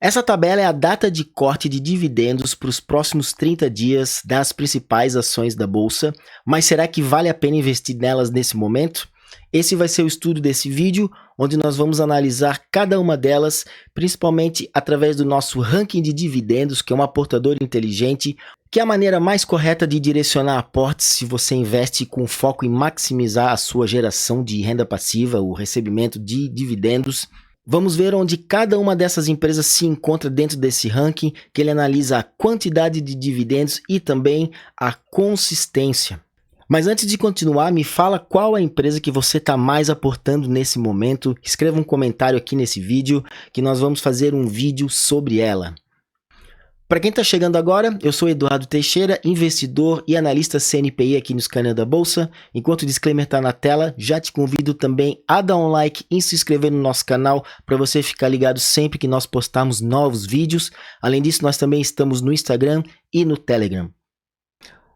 Essa tabela é a data de corte de dividendos para os próximos 30 dias das principais ações da Bolsa, mas será que vale a pena investir nelas nesse momento? Esse vai ser o estudo desse vídeo, onde nós vamos analisar cada uma delas, principalmente através do nosso ranking de dividendos, que é um aportador inteligente, que é a maneira mais correta de direcionar aportes se você investe com foco em maximizar a sua geração de renda passiva, o recebimento de dividendos. Vamos ver onde cada uma dessas empresas se encontra dentro desse ranking, que ele analisa a quantidade de dividendos e também a consistência. Mas antes de continuar, me fala qual a empresa que você está mais aportando nesse momento. Escreva um comentário aqui nesse vídeo, que nós vamos fazer um vídeo sobre ela. Para quem está chegando agora, eu sou Eduardo Teixeira, investidor e analista CNPI aqui no Scanner da Bolsa. Enquanto o disclaimer está na tela, já te convido também a dar um like e se inscrever no nosso canal para você ficar ligado sempre que nós postarmos novos vídeos. Além disso, nós também estamos no Instagram e no Telegram.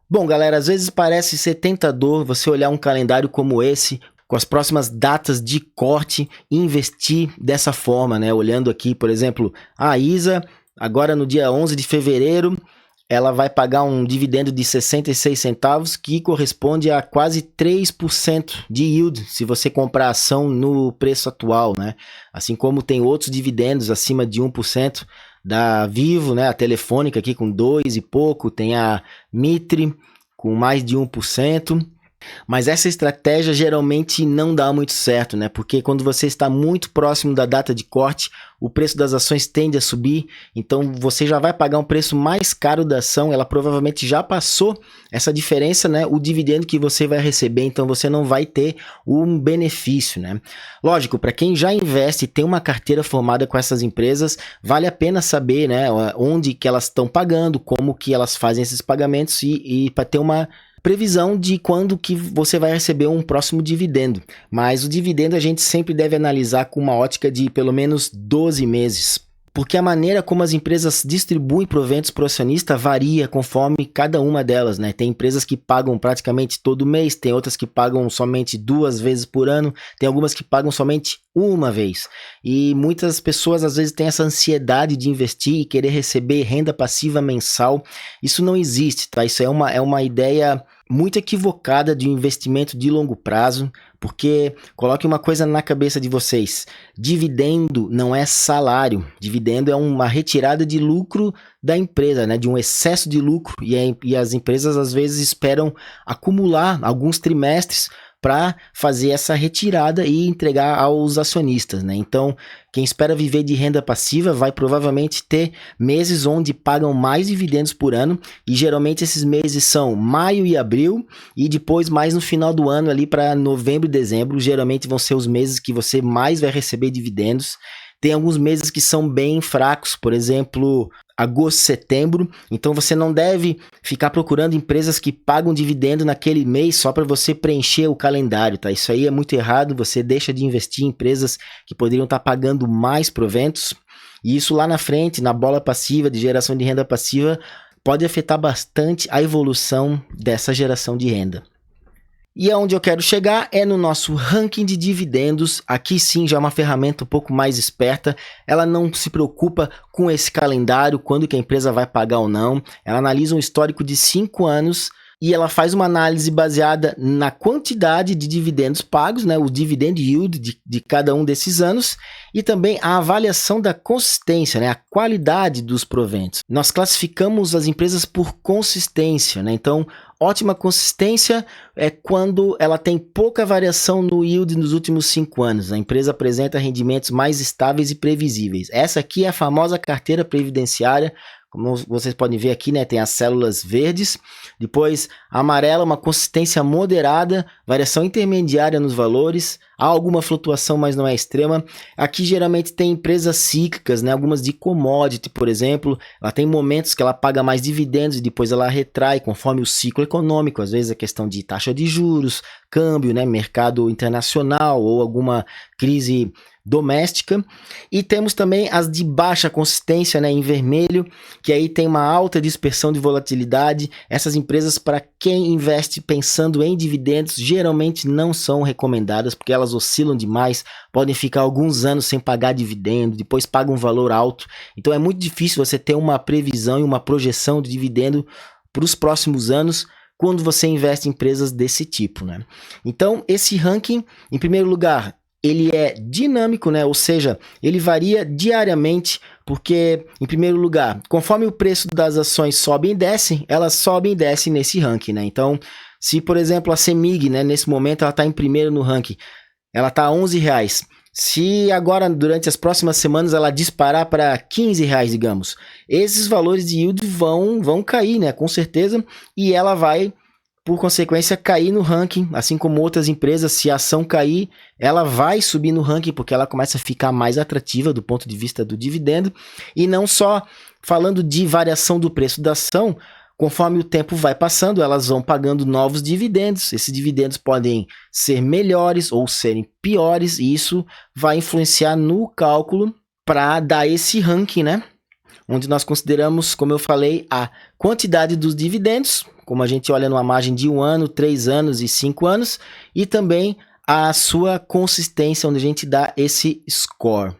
Bom, galera, às vezes parece ser tentador você olhar um calendário como esse, com as próximas datas de corte e investir dessa forma, né? Olhando aqui, por exemplo, a ISA. Agora no dia 11 de fevereiro, ela vai pagar um dividendo de 66 centavos, que corresponde a quase 3% de yield, se você comprar a ação no preço atual, né? Assim como tem outros dividendos acima de 1%, da Vivo, né? A Telefônica aqui com 2 e pouco, tem a Mitre com mais de 1%. Mas essa estratégia geralmente não dá muito certo, né? Porque quando você está muito próximo da data de corte, o preço das ações tende a subir, então você já vai pagar um preço mais caro da ação, ela provavelmente já passou essa diferença, né? O dividendo que você vai receber, então você não vai ter um benefício, né? Lógico, para quem já investe e tem uma carteira formada com essas empresas, vale a pena saber, né? Onde que elas estão pagando, como que elas fazem esses pagamentos e para ter uma previsão de quando que você vai receber um próximo dividendo. Mas o dividendo a gente sempre deve analisar com uma ótica de pelo menos 12 meses. Porque a maneira como as empresas distribuem proventos para o acionista varia conforme cada uma delas, né? Tem empresas que pagam praticamente todo mês, tem outras que pagam somente 2 vezes por ano, tem algumas que pagam somente uma vez. E muitas pessoas às vezes têm essa ansiedade de investir e querer receber renda passiva mensal. Isso não existe, tá? Isso é uma ideia muito equivocada de um investimento de longo prazo, porque coloque uma coisa na cabeça de vocês: dividendo não é salário, dividendo é uma retirada de lucro da empresa, né? De um excesso de lucro, e as empresas às vezes esperam acumular alguns trimestres para fazer essa retirada e entregar aos acionistas, né? Então, quem espera viver de renda passiva vai provavelmente ter meses onde pagam mais dividendos por ano, e geralmente esses meses são maio e abril, e depois mais no final do ano ali para novembro e dezembro, geralmente vão ser os meses que você mais vai receber dividendos. Tem alguns meses que são bem fracos, por exemplo, agosto, setembro, então você não deve ficar procurando empresas que pagam dividendo naquele mês só para você preencher o calendário, tá? Isso aí é muito errado, você deixa de investir em empresas que poderiam estar pagando mais proventos, e isso lá na frente, na bola passiva, de geração de renda passiva, pode afetar bastante a evolução dessa geração de renda. E aonde eu quero chegar é no nosso ranking de dividendos. Aqui sim já é uma ferramenta um pouco mais esperta, ela não se preocupa com esse calendário, quando que a empresa vai pagar ou não, ela analisa um histórico de 5 anos, e ela faz uma análise baseada na quantidade de dividendos pagos, né, o dividend yield de cada um desses anos, e também a avaliação da consistência, né, a qualidade dos proventos. Nós classificamos as empresas por consistência, né, então ótima consistência é quando ela tem pouca variação no yield nos últimos 5 anos. A empresa apresenta rendimentos mais estáveis e previsíveis. Essa aqui é a famosa carteira previdenciária. Como vocês podem ver aqui, né, tem as células verdes, depois a amarela, uma consistência moderada, variação intermediária nos valores, há alguma flutuação, mas não é extrema. Aqui geralmente tem empresas cíclicas, né, algumas de commodity, por exemplo, ela tem momentos que ela paga mais dividendos e depois ela retrai conforme o ciclo econômico, às vezes a questão de taxa de juros, câmbio, né, mercado internacional ou alguma crise doméstica. E temos também as de baixa consistência, né, em vermelho, que aí tem uma alta dispersão de volatilidade. Essas empresas, para quem investe pensando em dividendos, geralmente não são recomendadas, porque elas oscilam demais, podem ficar alguns anos sem pagar dividendo, depois pagam um valor alto. Então é muito difícil você ter uma previsão e uma projeção de dividendo para os próximos anos quando você investe em empresas desse tipo, né? Então, esse ranking, em primeiro lugar, ele é dinâmico, né? Ou seja, ele varia diariamente, porque, em primeiro lugar, conforme o preço das ações sobe e desce, elas sobem e descem nesse ranking, né? Então, se, por exemplo, a CEMIG, né, nesse momento, ela está em primeiro no ranking, ela está a R$11. Se agora, durante as próximas semanas, ela disparar para R$15, digamos, esses valores de yield vão cair, né? Com certeza, e ela vai, por consequência, cair no ranking, assim como outras empresas. Se a ação cair, ela vai subir no ranking, porque ela começa a ficar mais atrativa do ponto de vista do dividendo. E não só falando de variação do preço da ação, conforme o tempo vai passando, elas vão pagando novos dividendos. Esses dividendos podem ser melhores ou serem piores, e isso vai influenciar no cálculo para dar esse ranking, né? Onde nós consideramos, como eu falei, a quantidade dos dividendos, como a gente olha numa margem de 1 ano, 3 anos e 5 anos, e também a sua consistência, onde a gente dá esse score.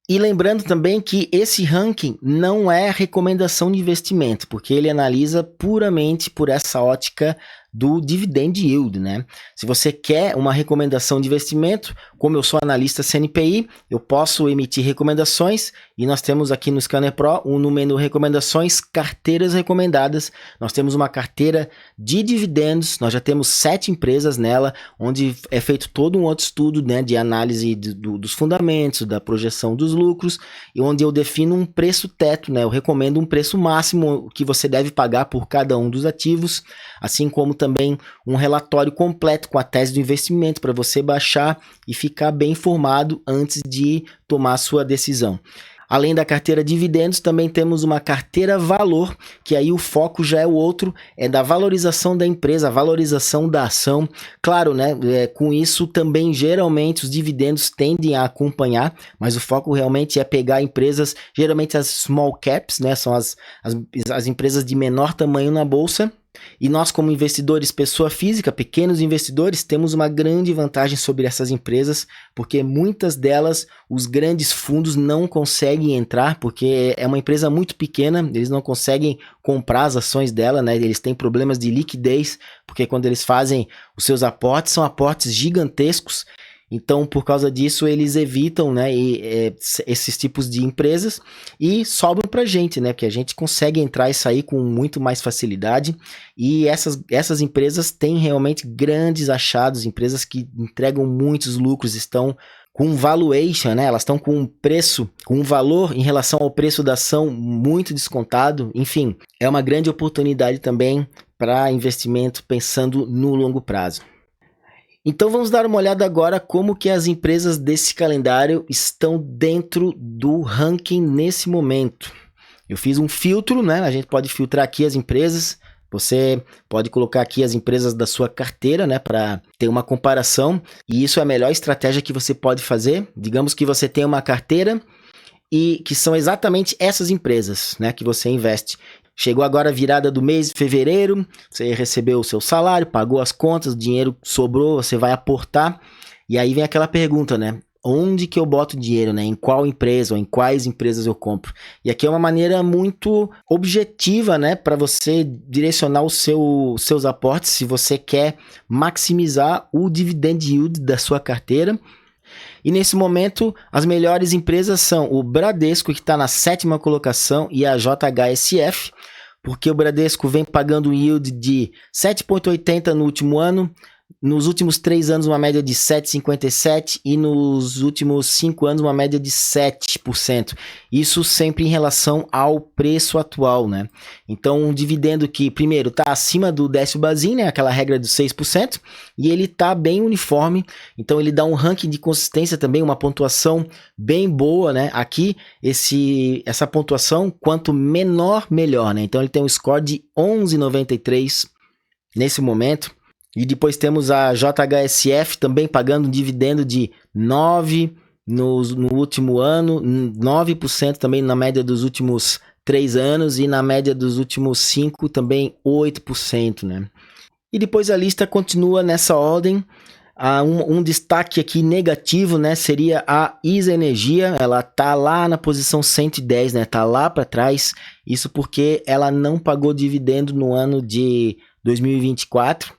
E lembrando também que esse ranking não é recomendação de investimento, porque ele analisa puramente por essa ótica do dividend yield, né? Se você quer uma recomendação de investimento, como eu sou analista CNPI, eu posso emitir recomendações, e nós temos aqui no Scanner Pro no menu recomendações, carteiras recomendadas. Nós temos uma carteira de dividendos, nós já temos 7 empresas nela, onde é feito todo um outro estudo, né, de análise dos fundamentos, da projeção dos lucros, e onde eu defino um preço teto, né? Eu recomendo um preço máximo que você deve pagar por cada um dos ativos, assim como também um relatório completo com a tese do investimento para você baixar e ficar bem informado antes de tomar a sua decisão. Além da carteira dividendos, também temos uma carteira valor, que aí o foco já é o outro, é da valorização da empresa, a valorização da ação. Claro, né, com isso também geralmente os dividendos tendem a acompanhar, mas o foco realmente é pegar empresas, geralmente as small caps, né, são as empresas de menor tamanho na bolsa. E nós, como investidores, pessoa física, pequenos investidores, temos uma grande vantagem sobre essas empresas, porque muitas delas os grandes fundos não conseguem entrar, porque é uma empresa muito pequena, eles não conseguem comprar as ações dela, né? Eles têm problemas de liquidez, porque quando eles fazem os seus aportes, são aportes gigantescos. Então, por causa disso, eles evitam, né, esses tipos de empresas e sobram para a gente, né, que a gente consegue entrar e sair com muito mais facilidade. E essas empresas têm realmente grandes achados, empresas que entregam muitos lucros, estão com valuation, né, elas estão com um preço, com um valor em relação ao preço da ação muito descontado. Enfim, é uma grande oportunidade também para investimento pensando no longo prazo. Então vamos dar uma olhada agora como que as empresas desse calendário estão dentro do ranking nesse momento. Eu fiz um filtro, né? A gente pode filtrar aqui as empresas. Você pode colocar aqui as empresas da sua carteira, né, para ter uma comparação. E isso é a melhor estratégia que você pode fazer. Digamos que você tem uma carteira e que são exatamente essas empresas, né, que você investe. Chegou agora a virada do mês de fevereiro, você recebeu o seu salário, pagou as contas, o dinheiro sobrou, você vai aportar. E aí vem aquela pergunta, né? Onde que eu boto dinheiro, né? Em qual empresa ou em quais empresas eu compro? E aqui é uma maneira muito objetiva, né? Para você direcionar os seus aportes, se você quer maximizar o dividend yield da sua carteira. E nesse momento, as melhores empresas são o Bradesco, que está na 7ª colocação, e a JHSF, porque o Bradesco vem pagando um yield de 7,80 no último ano, nos últimos 3 anos uma média de 7,57 e nos últimos 5 anos uma média de 7%. Isso sempre em relação ao preço atual, né? Então um dividendo que primeiro está acima do décimo Bazin, né? Aquela regra dos 6%, e ele está bem uniforme, então ele dá um ranking de consistência também, uma pontuação bem boa, né? Aqui essa pontuação, quanto menor, melhor, né? Então ele tem um score de 11,93 nesse momento. E depois temos a JHSF também pagando um dividendo de 9 no último ano, 9% também na média dos últimos 3 anos e na média dos últimos 5 também 8%, né? E depois a lista continua nessa ordem. Um destaque aqui negativo, né, seria a ISA Energia. Ela tá lá na posição 110, né, tá lá para trás. Isso porque ela não pagou dividendo no ano de 2024.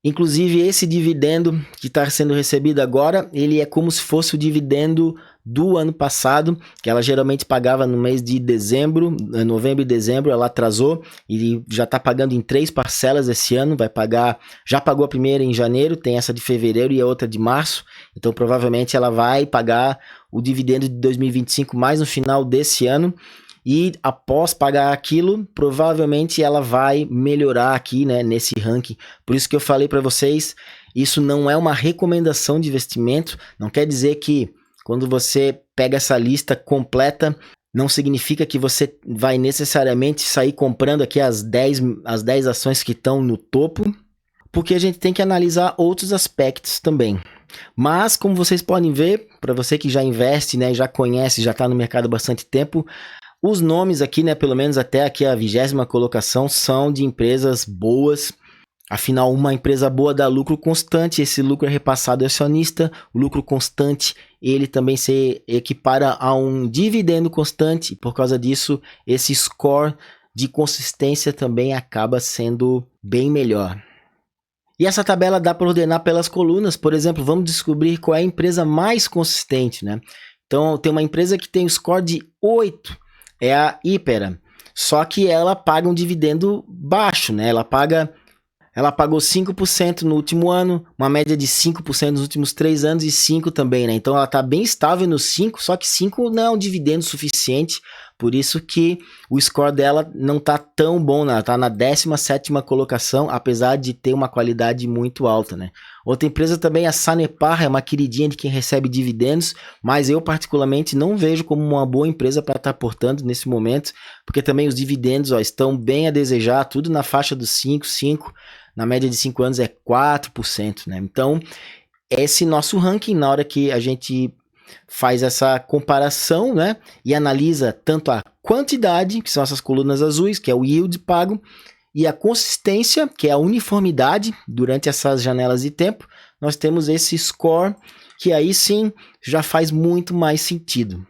Inclusive esse dividendo que está sendo recebido agora, ele é como se fosse o dividendo do ano passado, que ela geralmente pagava no mês de dezembro, novembro e dezembro, ela atrasou e já está pagando em 3 parcelas esse ano, vai pagar, já pagou a primeira em janeiro, tem essa de fevereiro e a outra de março, então provavelmente ela vai pagar o dividendo de 2025 mais no final desse ano. E após pagar aquilo, provavelmente ela vai melhorar aqui, né, nesse ranking. Por isso que eu falei para vocês, isso não é uma recomendação de investimento. Não quer dizer que quando você pega essa lista completa, não significa que você vai necessariamente sair comprando aqui as 10 ações que estão no topo, porque a gente tem que analisar outros aspectos também. Mas, como vocês podem ver, para você que já investe, né, já conhece, já está no mercado há bastante tempo, os nomes aqui, né, pelo menos até aqui a 20ª colocação, são de empresas boas. Afinal, uma empresa boa dá lucro constante, esse lucro é repassado ao acionista. O lucro constante, ele também se equipara a um dividendo constante. Por causa disso, esse score de consistência também acaba sendo bem melhor. E essa tabela dá para ordenar pelas colunas. Por exemplo, vamos descobrir qual é a empresa mais consistente, né? Então, tem uma empresa que tem um score de 8, é a Hypera. Só que ela paga um dividendo baixo, né? Ela pagou 5% no último ano, uma média de 5% nos últimos 3 anos e 5% também, né? Então ela está bem estável no 5%, só que 5% não é um dividendo suficiente, por isso que o score dela não está tão bom, né? Ela está na 17ª colocação, apesar de ter uma qualidade muito alta, né? Outra empresa também, a Sanepar, é uma queridinha de quem recebe dividendos, mas eu particularmente não vejo como uma boa empresa para estar aportando nesse momento, porque também os dividendos estão bem a desejar, tudo na faixa dos 5%, na média de 5 anos é 4%, né? Então, esse nosso ranking, na hora que a gente faz essa comparação, né, e analisa tanto a quantidade, que são essas colunas azuis, que é o yield pago, e a consistência, que é a uniformidade durante essas janelas de tempo, nós temos esse score, que aí sim já faz muito mais sentido.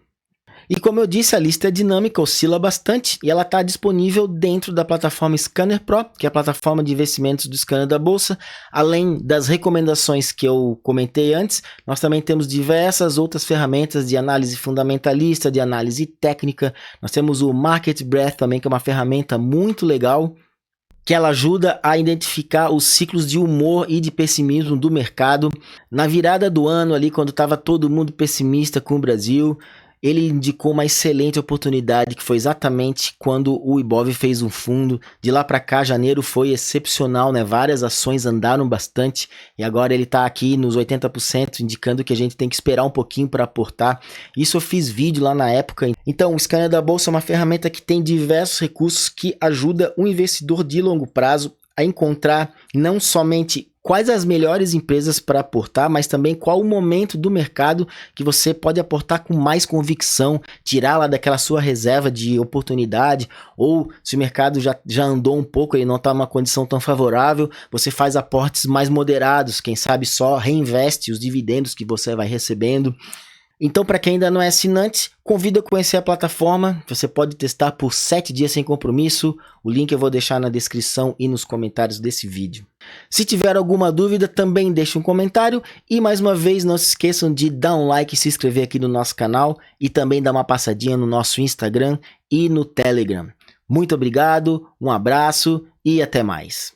E como eu disse, a lista é dinâmica, oscila bastante e ela está disponível dentro da plataforma Scanner Pro, que é a plataforma de investimentos do Scanner da Bolsa. Além das recomendações que eu comentei antes, nós também temos diversas outras ferramentas de análise fundamentalista, de análise técnica. Nós temos o Market Breadth também, que é uma ferramenta muito legal, que ela ajuda a identificar os ciclos de humor e de pessimismo do mercado. Na virada do ano ali, quando estava todo mundo pessimista com o Brasil, ele indicou uma excelente oportunidade, que foi exatamente quando o Ibov fez um fundo. De lá para cá, janeiro foi excepcional, né? Várias ações andaram bastante e agora ele está aqui nos 80%, indicando que a gente tem que esperar um pouquinho para aportar. Isso eu fiz vídeo lá na época. Então, o Scanner da Bolsa é uma ferramenta que tem diversos recursos que ajuda o investidor de longo prazo a encontrar não somente quais as melhores empresas para aportar, mas também qual o momento do mercado que você pode aportar com mais convicção, tirar lá daquela sua reserva de oportunidade, ou se o mercado já andou um pouco e não está numa condição tão favorável, você faz aportes mais moderados, quem sabe só reinveste os dividendos que você vai recebendo. Então, para quem ainda não é assinante, convido a conhecer a plataforma. Você pode testar por 7 dias sem compromisso. O link eu vou deixar na descrição e nos comentários desse vídeo. Se tiver alguma dúvida, também deixe um comentário. E mais uma vez, não se esqueçam de dar um like e se inscrever aqui no nosso canal. E também dar uma passadinha no nosso Instagram e no Telegram. Muito obrigado, um abraço e até mais.